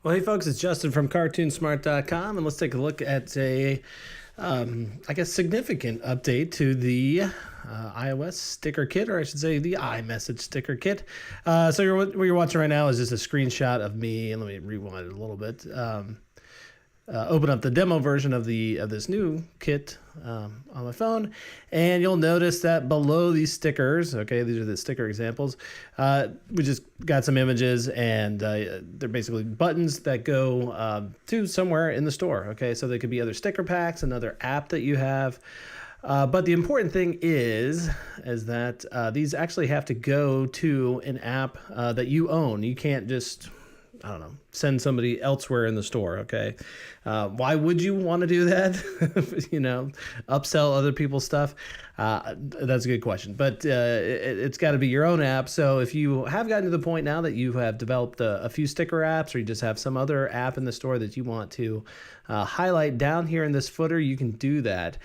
Well, hey folks, it's Justin from cartoonsmart.com, and let's take a look at a, I guess, significant update to the iOS sticker kit, or I should say the iMessage sticker kit. So what you're watching right now is just a screenshot of me, and let me rewind it a little bit. Open up the demo version of this new kit on my phone, and you'll notice that below these stickers, okay, these are the sticker examples, we just got some images, and they're basically buttons that go to somewhere in the store, okay? So they could be other sticker packs, another app that you have. But the important thing is that these actually have to go to an app that you own. You can't just, I don't know, send somebody elsewhere in the store, okay? Why would you want to do that? Upsell other people's stuff? That's a good question. But it's got to be your own app. So if you have gotten to the point now that you have developed a few sticker apps, or you just have some other app in the store that you want to highlight down here in this footer, you can do that.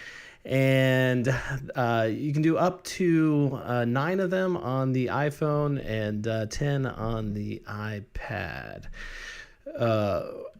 And you can do up to 9 of them on the iPhone and 10 on the iPad.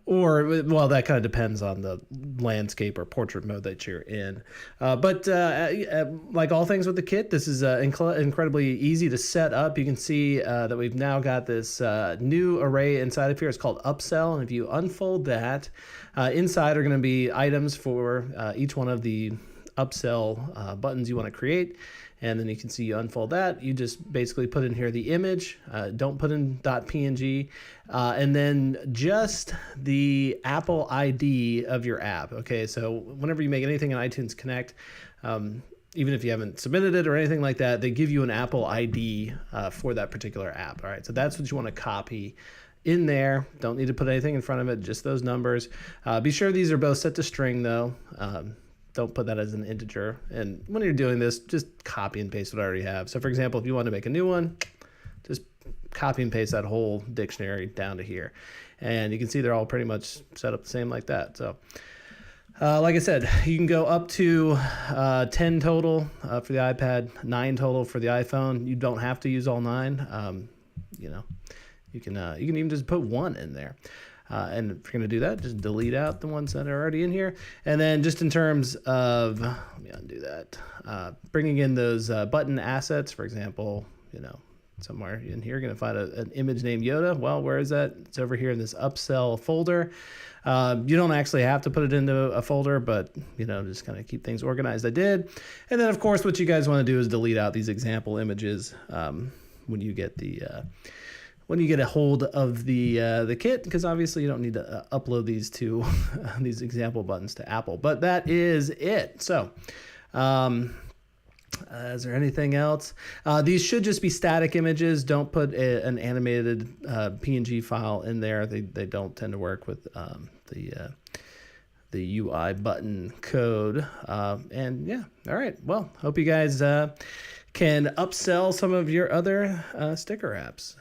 Well, that kind of depends on the landscape or portrait mode that you're in. But like all things with the kit, this is incredibly easy to set up. You can see that we've now got this new array inside of here. It's called UpSell, and if you unfold that, inside are going to be items for each one of the upsell buttons you want to create. And then you can see you unfold that. You just basically put in here the image, don't put in .png, and then just the Apple ID of your app. Okay, so whenever you make anything in iTunes Connect, even if you haven't submitted it or anything like that, they give you an Apple ID for that particular app. All right, so that's what you want to copy in there. Don't need to put anything in front of it, just those numbers. Be sure these are both set to string though. Don't put that as an integer. And when you're doing this, just copy and paste what I already have. So for example, if you want to make a new one, just copy and paste that whole dictionary down to here. And you can see they're all pretty much set up the same like that. So like I said, you can go up to 10 total for the iPad, 9 total for the iPhone. You don't have to use all 9. You can even just put 1 in there. And if you're going to do that, just delete out the ones that are already in here. And then just in terms of, let me undo that, bringing in those button assets, for example, somewhere in here, you're going to find an image named Yoda. Well, where is that? It's over here in this upsell folder. You don't actually have to put it into a folder, but, just kind of keep things organized. I did. And then, of course, what you guys want to do is delete out these example images when you get a hold of the kit, because obviously you don't need to upload these to these example buttons to Apple. But that is it. So is there anything else? These should just be static images. Don't put an animated PNG file in there. They don't tend to work with the UI button code. And yeah, all right. Well, hope you guys can upsell some of your other sticker apps.